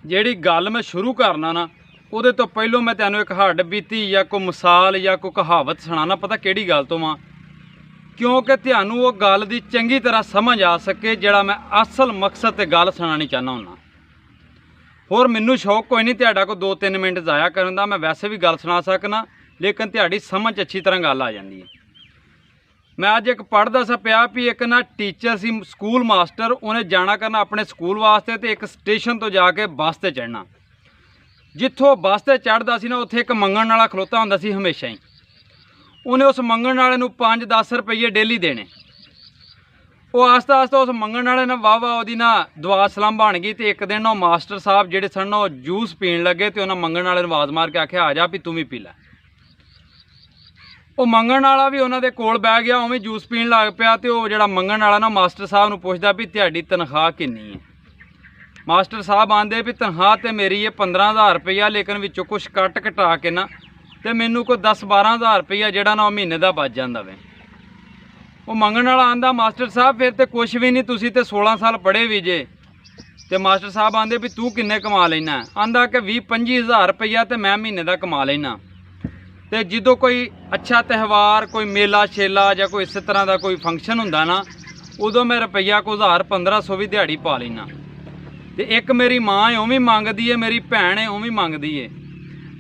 ਜਿਹੜੀ ਗੱਲ मैं शुरू करना ना ਉਹਦੇ ਤੋਂ ਪਹਿਲੋਂ मैं ਤੈਨੂੰ एक हड्ड बीती या कोई मिसाल या कोई कहावत सुनाना पता ਕਿਹੜੀ ਗੱਲ ਤੋਂ ਵਾਂ क्योंकि ਤੁਹਾਨੂੰ ਉਹ ਗੱਲ ਦੀ ਚੰਗੀ ਤਰ੍ਹਾਂ ਸਮਝ ਆ ਸਕੇ ਜਿਹੜਾ मैं असल मकसद ਤੇ ਗੱਲ ਸੁਣਾਉਣੀ ਚਾਹੁੰਦਾ ਹੁੰਦਾ। ਹੋਰ ਮੈਨੂੰ ਸ਼ੌਕ ਕੋਈ ਨਹੀਂ ਤੁਹਾਡਾ को 2-3 ਮਿੰਟ ਜ਼ਾਇਆ ਕਰਨ ਦਾ, मैं वैसे भी ਗੱਲ ਸੁਣਾ ਸਕਣਾ, लेकिन ਤੁਹਾਡੀ समझ अच्छी तरह ਗੱਲ आ ਜਾਂਦੀ है। मैं अज एक पढ़दा सा पिया भी एक ना टीचर सी स्कूल मास्टर, उन्हें जाना करना अपने स्कूल वास्ते तो एक स्टेशन तो जाके बस से चढ़ना। जिथों बस से चढ़दा सी ना उत्थे एक मंगण वाला खलोता हुंदा सी हमेशा ही। उन्हें उस मंगण वाले नूं 5-10 रुपये डेली देने। वो आस्ता आस्ता उस मंगण वाले ने वाह वाह ना दुआ सलाम बन गई। तो एक दिन वो मास्टर साहब जिहड़े सन वो जूस पीण लगे तो उन्हें मंगण वाले नूं आवाज़ मार के आख्या आ जा भी तू भी पी लै। वो मंगण वाला भी उन्होंने कोल बह गया, उवें जूस पीण लग पिया। तो वो जिहड़ा मंगण वाला ना मास्टर साहब नूं पुछदा भी तुहाडी तनख्वाह किन्नी है। मास्टर साहब आंदे भी तनख्वाह तो मेरी है 15,000 रुपया, लेकिन विचों कुछ कट कटा के ना तो मैनू कोई 10-12,000 रुपया जिहड़ा ना महीने का बच जांदा वे। वो मंगण वाला आंदा मास्टर साहब फिर तो कुछ भी नहीं, तुसीं तो 16 साल पढ़े भी जे। तो मास्टर साहब आंदे भी तू किन्ने कमा लैना? आंदा कि 20-25 हज़ार रुपया तो मैं महीने का कमा लैना। तो जो कोई अच्छा त्यौहार कोई मेला छेला या कोई इस तरह का कोई फंक्शन हुंदा ना उदों मैं रुपया को 1000-1500 भी दिहाड़ी पा लेना। तो एक मेरी माँ है वह भी मंगदी है, मेरी भैन है वह भी मंगदी है।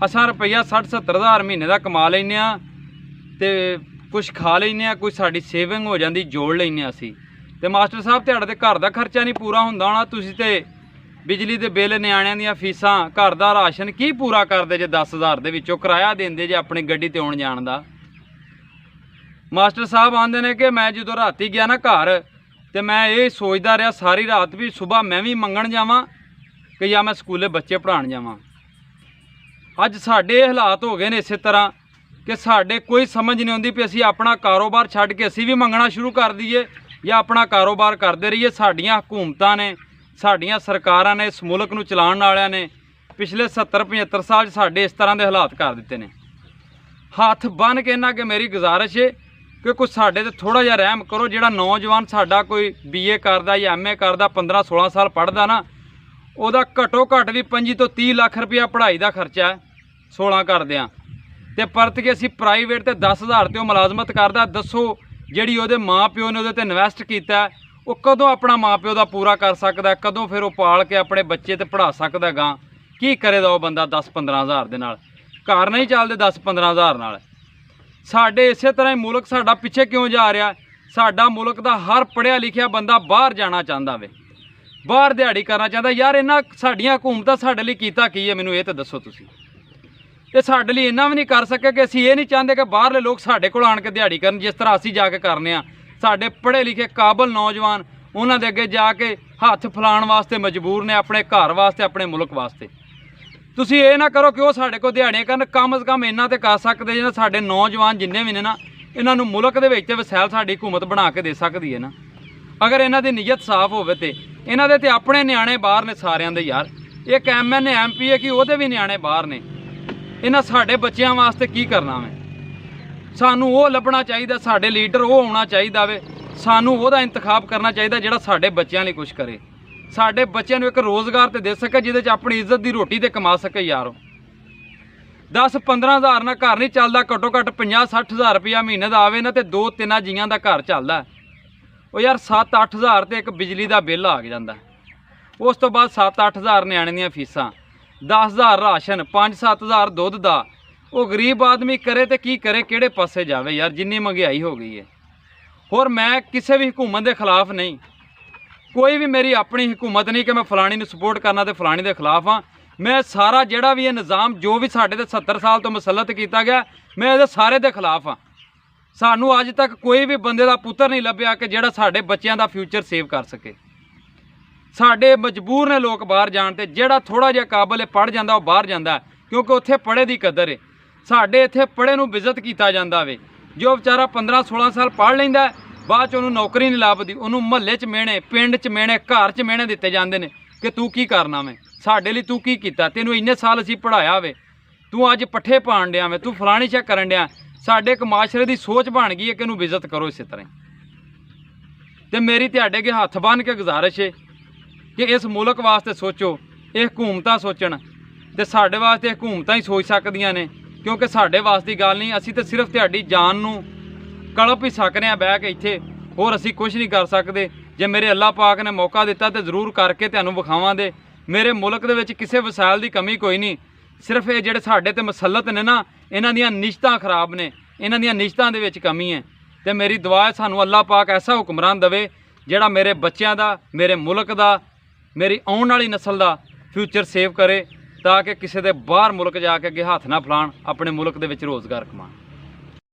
असां रुपया 60-70 हज़ार महीने का कमा लैने तो कुछ खा लैने, कुछ साड़ी सेविंग हो जाती जोड़ लैने असी। तो मास्टर साहब तुहाडे ते घर का खर्चा नहीं पूरा हुंदा होना, तुसीं ते बिजली के बिल नियाणियां दी फीसां घर का राशन की पूरा करते जे 10,000 दे विचों किराया देंदे जे अपनी गड्डी ते आउण जाण दा। मास्टर साहब आंदे ने कि मैं जो राती गया ना घर तो मैं ये सोचता रहा सारी रात भी सुबह मैं भी मंगण जावां कि या मैं स्कूले बच्चे पढ़ाण जावां। अज साडे हालात हो गए ने इस तरह कि साडे कोई समझ नहीं आउंदी भी असीं अपना कारोबार छड्ड के असीं भी मंगना शुरू कर दईए या अपना कारोबार करते रहिए। साडियां हुकूमतां ने साडियां सरकारां ने इस मुल्क नूं चलाउण वालियां ने पिछले 70-75 साल साडे इस तरह के हालात कर दिते ने। हथ बन के इन्हां के मेरी गुजारिश है कि कुछ साडे ते थोड़ा जिहा रहम करो। जिहड़ा नौजवान साडा कोई BA करदा या MA करदा 15-16 साल पढ़दा ना उहदा घट्टो घट्ट भी 25 तो 30 लाख रुपया पढ़ाई का खर्चा है 16 करदिआं। ते परत के असीं प्राइवेट ते 10,000 ते मुलाजमत करदा। दसो जिहड़ी उहदे माँ प्यो ने उहदे ते इन्वैस्ट कीता वो कदों अपना माँ प्यो का पूरा कर सकता है, कदों फिर वो पाल के अपने बच्चे तो पढ़ा सकता गां की करेगा वो बंदा 10-15 हज़ार के नाल? घर नहीं चलते 10-15 हज़ार नाल। साडे इस तरह ही मुल्क साडा पिछे क्यों जा रहा? साडा मुल्क का हर पढ़िया लिखिया बंदा बाहर जाना चाहता वे, बाहर दिहाड़ी करना चाहता। यार इन्हां साडियां हुकूमतां साडे लई कीता की है? मैनूं ये तो दसो तुसीं। ये साडे लई इन्ना भी नहीं कर सके कि असीं ये नहीं चाहते कि बाहरले लोग साडे कोल आण के दिहाड़ी करन जिस तरह असीं जाके करने आ। साडे पढ़े लिखे काबल नौजवान उन्हां दे अगे जाके हथ फैलाउण वास्ते मजबूर ने अपने घर वास्ते अपने मुल्क वास्ते। तुसीं ये ना करो कि वो साडे कोल दिहाड़ियां करन, कम से कम इन्ना तो कर सकते जिन्ना साडे नौजवान जिन्ने भी ने ना इन्हां नूं मुल्क दे विच वसैल साडी हुकूमत बना के दे सकदी है ना। अगर इन्हां दी नीयत साफ होवे ते इन्हां दे ते अपने न्याणे बाहर ने सारियां दे। यार एक MN MP है कि उहदे भी न्याणे बाहर ने। इन्हां साडे बच्चियां वास्ते की करना वे? सानू वो लभना चाहिए, साडे लीडर वो होना चाहिए वे। सानू वोदा इंतखाब करना चाहिए जिहड़ा साडे बच्चों लिए कुछ करे, साडे बच्चों को एक रोज़गार तो दे सके जिहदे च अपनी इज्जत की रोटी तो कमा सके। यारो 10-15 हज़ार ना घर नहीं चलता, घट्टो घट्ट 50-60 हज़ार रुपया महीने का आवे ना तो 2-3 जियां का घर चलता। वो यार 7-8 हज़ार तो एक बिजली का बिल आ जाता। उस तो बाद 7-8 हज़ार न्याणे दीयां फीसां, 10 हज़ार राशन, 5-7 हज़ार दुध का। वो गरीब आदमी करे तो की करे, किहड़े पासे जावे यार जिन्नी महंगाई हो गई है। और मैं किसी भी हुकूमत के खिलाफ नहीं, कोई भी मेरी अपनी हुकूमत नहीं कि मैं फलानी नूं सपोर्ट करना तो फलानी के खिलाफ हाँ। मैं सारा जिहड़ा भी ये निज़ाम जो भी साढ़े 70 साल तो मुसलत किया गया मैं ये सारे के खिलाफ हाँ। सानू अज तक कोई भी बंदे का पुत्र नहीं लभ्या कि जिहड़ा साढ़े बच्चों का फ्यूचर सेव कर सके। साढ़े मजबूर ने लोग बाहर जाण ते, जिहड़ा थोड़ा जिहा काबल पढ़ जाता वह बाहर जाता क्योंकि उत्थे पढ़े की कदर है। साढ़े इत्थे पढ़े नूं बेइज्जत किया जाता वे। जो बेचारा 15-16 साल पढ़ लैंदा बाद च उन्होंने नौकरी नहीं लभदी, उन्होंने महल्ले च मेहने, पिंड च मेहने, घर च मेहने दिते जाते हैं कि तू की करना वे, साडे लई तू की कीता, तैनूं इन्ने साल असीं पढ़ाया वे, तू अज पट्ठे पाण डिया वे, तू फलानी शा करन डिया। साडे एक माशरे की सोच बन गई है कि इहनूं बेइज्जत करो इस तरह। तो मेरी तुहाडे अगे हथ बन के गुजारिश है कि इस मुल्क वास्ते सोचो ਇਹ ਹਕੂਮਤਾਂ ਸੋਚਣ ਤੇ ਸਾਡੇ ਵਾਸਤੇ ਹਕੂਮਤਾਂ ਹੀ ਸੋਚ ਸਕਦੀਆਂ ਨੇ, ਕਿਉਂਕਿ ਸਾਡੇ ਵਾਸਤੇ ਦੀ ਗੱਲ ਨਹੀਂ। ਅਸੀਂ ਤਾਂ ਸਿਰਫ ਤੁਹਾਡੀ ਜਾਨ ਨੂੰ ਕਲਪ ਹੀ ਸਕਨੇ ਆ ਬਹਿ ਕੇ ਇੱਥੇ, ਹੋਰ ਅਸੀਂ ਕੁਝ ਨਹੀਂ ਕਰ ਸਕਦੇ। ਜੇ ਮੇਰੇ ਅੱਲਾਹ ਪਾਕ ਨੇ ਮੌਕਾ ਦਿੱਤਾ ਤੇ ਜ਼ਰੂਰ ਕਰਕੇ ਤੁਹਾਨੂੰ ਵਿਖਾਵਾਂਗੇ। ਮੇਰੇ ਮੁਲਕ ਦੇ ਵਿੱਚ ਕਿਸੇ ਵਸਾਇਲ ਦੀ ਕਮੀ ਕੋਈ ਨਹੀਂ, ਸਿਰਫ ਇਹ ਜਿਹੜੇ ਸਾਡੇ ਤੇ ਮਸਲਤ ਨੇ ਨਾ, ਇਹਨਾਂ ਦੀਆਂ ਨਿਸ਼ਤਾਂ ਖਰਾਬ ਨੇ, ਇਹਨਾਂ ਦੀਆਂ ਨਿਸ਼ਤਾਂ ਦੇ ਵਿੱਚ ਕਮੀ ਹੈ। ਤੇ ਮੇਰੀ ਦੁਆ ਹੈ ਸਾਨੂੰ ਅੱਲਾਹ ਪਾਕ ਐਸਾ ਹੁਕਮਰਾਨ ਦੇਵੇ ਜਿਹੜਾ ਮੇਰੇ ਬੱਚਿਆਂ ਦਾ, ਮੇਰੇ ਮੁਲਕ ਦਾ, ਮੇਰੀ ਆਉਣ ਵਾਲੀ ਨਸਲ ਦਾ ਫਿਊਚਰ ਸੇਵ ਕਰੇ, ਤਾਂ ਕਿ ਕਿਸੇ ਦੇ ਬਾਹਰ ਮੁਲਕ ਜਾ ਕੇ ਅੱਗੇ ਹੱਥ ਨਾ ਫਲਾਣ, ਆਪਣੇ ਮੁਲਕ ਦੇ ਵਿੱਚ ਰੋਜ਼ਗਾਰ ਕਮਾਉਣ।